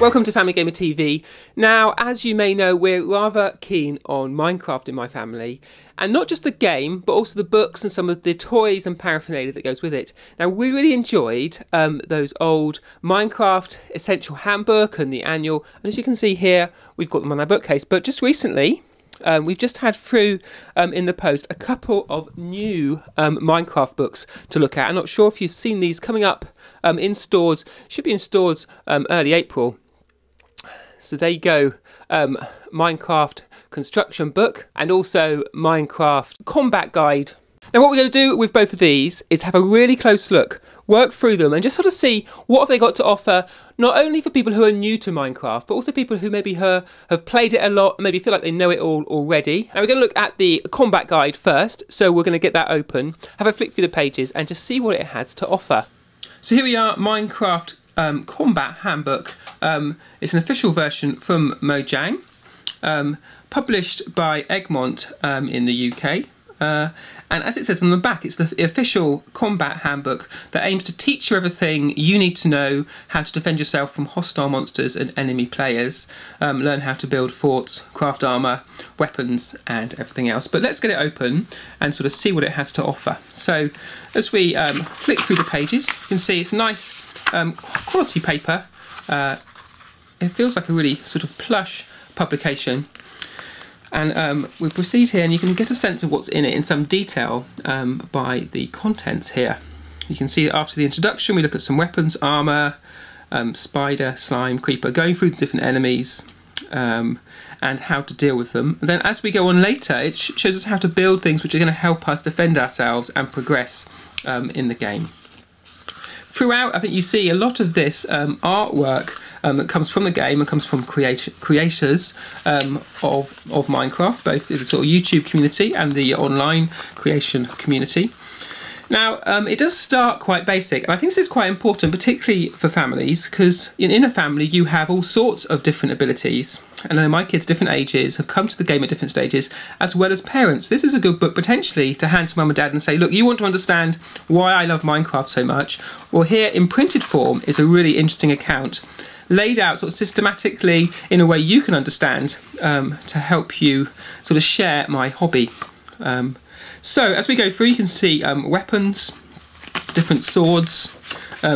Welcome to Family Gamer TV. Now, as you may know, we're rather keen on Minecraft in my family, and not just the game, but also the books and some of the toys and paraphernalia that goes with it. Now, we really enjoyed those old Minecraft Essential Handbook and the annual, and as you can see here, we've got them on our bookcase. But just recently, we've just had through in the post a couple of new Minecraft books to look at. I'm not sure if you've seen these coming up in stores. Should be in stores early April. So there you go, Minecraft construction book and also Minecraft combat guide. Now what we're going to do with both of these is have a really close look, work through them and just sort of see what have they got to offer, not only for people who are new to Minecraft, but also people who maybe have played it a lot, maybe feel like they know it all already. Now we're going to look at the combat guide first, so we're going to get that open, have a flick through the pages and just see what it has to offer. So here we are, Minecraft Combat Handbook. It's an official version from Mojang, published by Egmont in the UK. And as it says on the back, it's the official combat handbook that aims to teach you everything you need to know how to defend yourself from hostile monsters and enemy players, learn how to build forts, craft armour, weapons and everything else. But let's get it open and sort of see what it has to offer. So as we flick through the pages, you can see it's nice quality paper. It feels like a really sort of plush publication. And we proceed here and you can get a sense of what's in it in some detail by the contents here. You can see that after the introduction we look at some weapons, armour, spider, slime, creeper, going through the different enemies and how to deal with them. And then as we go on later it shows us how to build things which are going to help us defend ourselves and progress in the game. Throughout I think you see a lot of this artwork that comes from the game and comes from creators of Minecraft, both the sort of YouTube community and the online creation community. Now, it does start quite basic, and I think this is quite important, particularly for families, because in a family you have all sorts of different abilities. And I know my kids, different ages, have come to the game at different stages, as well as parents. This is a good book, potentially, to hand to mum and dad and say, look, you want to understand why I love Minecraft so much? Well, here, in printed form, is a really interesting account, laid out sort of systematically in a way you can understand to help you sort of share my hobby. So as we go through you can see weapons, different swords,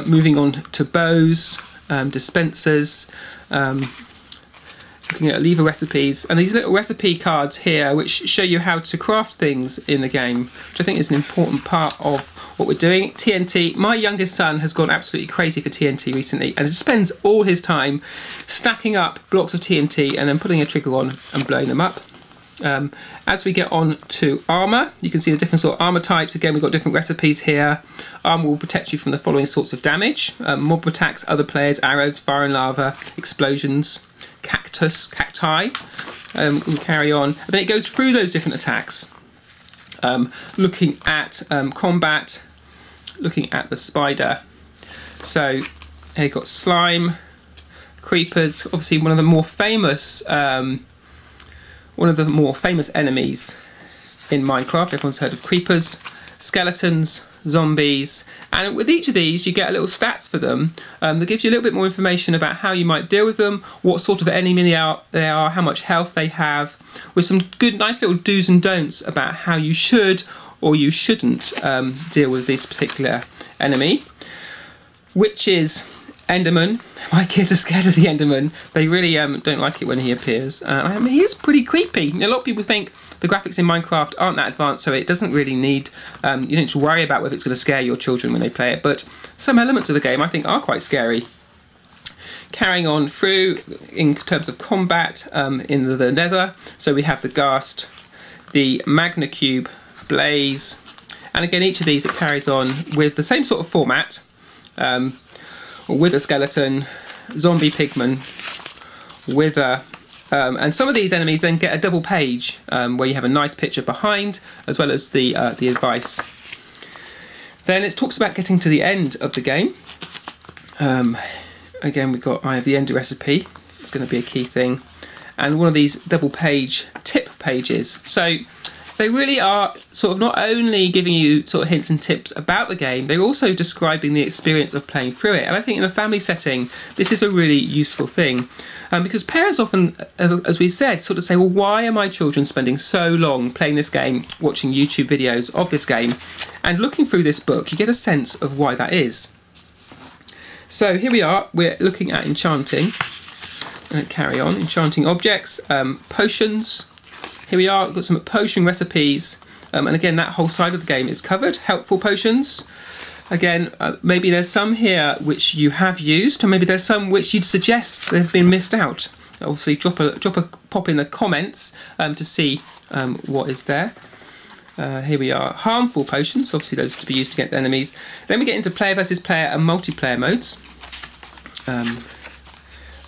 moving on to bows, dispensers, looking at lever recipes, and these little recipe cards here which show you how to craft things in the game, which I think is an important part of what we're doing. TNT, my youngest son has gone absolutely crazy for TNT recently and just spends all his time stacking up blocks of TNT and then putting a trigger on and blowing them up. As we get on to armour, you can see the different sort of armour types. Again, we've got different recipes here. Armour will protect you from the following sorts of damage: mob attacks, other players, arrows, fire and lava, explosions, cacti. We'll carry on. And then it goes through those different attacks, looking at combat, looking at the spider. So here you've got slime, creepers, obviously one of the more famous enemies in Minecraft. Everyone's heard of creepers, skeletons, zombies, and with each of these you get a little stats for them that gives you a little bit more information about how you might deal with them, what sort of enemy they are, how much health they have, with some good nice little do's and don'ts about how you should or you shouldn't deal with this particular enemy, which is Enderman. My kids are scared of the Enderman. They really don't like it when he appears. I mean, he is pretty creepy. A lot of people think the graphics in Minecraft aren't that advanced, so it doesn't really need, you don't need to worry about whether it's going to scare your children when they play it, but some elements of the game I think are quite scary. Carrying on through in terms of combat in the Nether, so we have the Ghast, the Magna Cube, Blaze, and again each of these it carries on with the same sort of format, with a skeleton, zombie pigman, wither, and some of these enemies then get a double page where you have a nice picture behind as well as the advice. Then it talks about getting to the end of the game. Again we've got I have the ender recipe, it's going to be a key thing, and one of these double page tip pages. So they really are sort of not only giving you sort of hints and tips about the game, they're also describing the experience of playing through it. And I think in a family setting, this is a really useful thing. Because parents often, as we said, sort of say, well, why are my children spending so long playing this game, watching YouTube videos of this game? And looking through this book, you get a sense of why that is. So here we are, we're looking at enchanting. Carry on, enchanting objects, potions. Here we are, we've got some potion recipes, and again that whole side of the game is covered. Helpful potions. Again, maybe there's some here which you have used, or maybe there's some which you'd suggest they've been missed out. Obviously drop a pop in the comments to see what is there. Here we are, harmful potions, obviously those are to be used against enemies. Then we get into player versus player and multiplayer modes.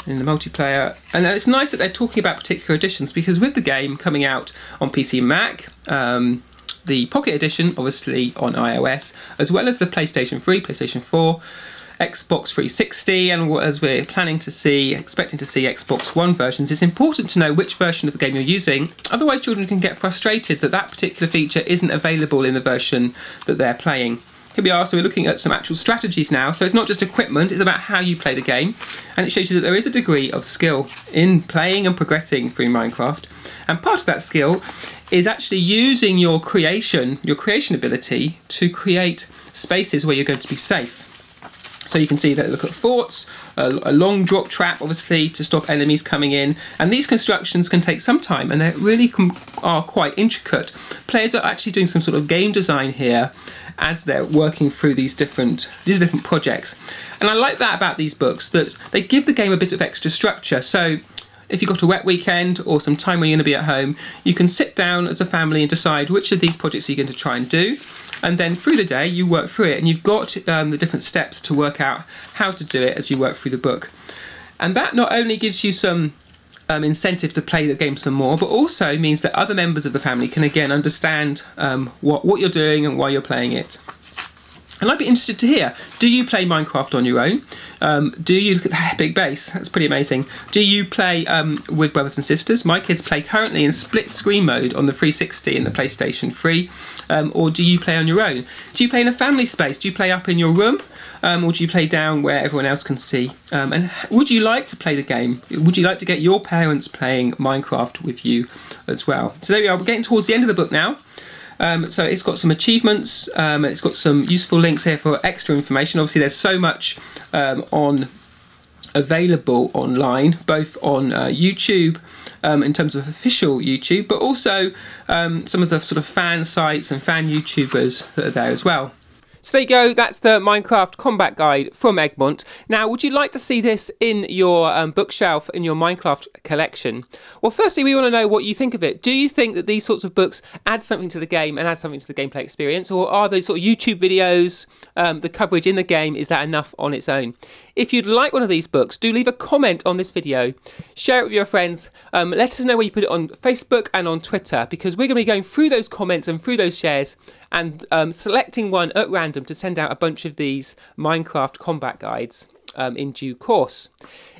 In the multiplayer, and it's nice that they're talking about particular editions, because with the game coming out on PC and Mac, the Pocket Edition obviously on iOS, as well as the PlayStation 3, PlayStation 4, Xbox 360, and as we're expecting to see Xbox One versions, it's important to know which version of the game you're using, otherwise children can get frustrated that that particular feature isn't available in the version that they're playing. Here we are, so we're looking at some actual strategies now. So it's not just equipment, it's about how you play the game. And it shows you that there is a degree of skill in playing and progressing through Minecraft. And part of that skill is actually using your creation ability to create spaces where you're going to be safe. So you can see that, look at forts, a long drop trap obviously to stop enemies coming in, and these constructions can take some time and they really are quite intricate. Players are actually doing some sort of game design here as they're working through these different projects. And I like that about these books, that they give the game a bit of extra structure. So if you've got a wet weekend or some time when you're going to be at home, you can sit down as a family and decide which of these projects you're going to try and do. And then through the day, you work through it, and you've got the different steps to work out how to do it as you work through the book. And that not only gives you some incentive to play the game some more, but also means that other members of the family can again understand what you're doing and why you're playing it. And I'd be interested to hear, do you play Minecraft on your own? Do you look at that big base? That's pretty amazing. Do you play with brothers and sisters? My kids play currently in split screen mode on the 360 and the PlayStation 3. Or do you play on your own? Do you play in a family space? Do you play up in your room? Or do you play down where everyone else can see? And would you like to play the game? Would you like to get your parents playing Minecraft with you as well? So there we are, we're getting towards the end of the book now. So it's got some achievements, it's got some useful links here for extra information. Obviously there's so much available online, both on YouTube in terms of official YouTube, but also some of the sort of fan sites and fan YouTubers that are there as well. So there you go, that's the Minecraft Combat Guide from Egmont. Now, would you like to see this in your bookshelf, in your Minecraft collection? Well, firstly, we want to know what you think of it. Do you think that these sorts of books add something to the game and add something to the gameplay experience? Or are those sort of YouTube videos, the coverage in the game, is that enough on its own? If you'd like one of these books, do leave a comment on this video, share it with your friends, let us know where you put it on Facebook and on Twitter, because we're going to be going through those comments and through those shares and selecting one at random to send out a bunch of these Minecraft combat guides in due course.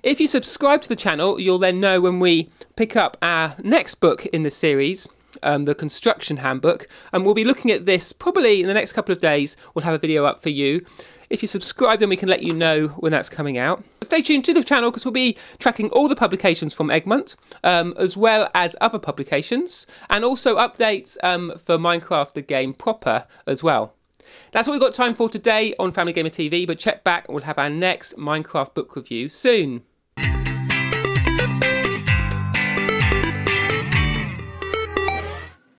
If you subscribe to the channel, you'll then know when we pick up our next book in the series, the Construction Handbook, and we'll be looking at this probably in the next couple of days. We'll have a video up for you. If you subscribe, then we can let you know when that's coming out. Stay tuned to the channel, because we'll be tracking all the publications from Egmont, as well as other publications, and also updates for Minecraft the game proper as well. That's what we've got time for today on Family Gamer TV, but check back and we'll have our next Minecraft book review soon.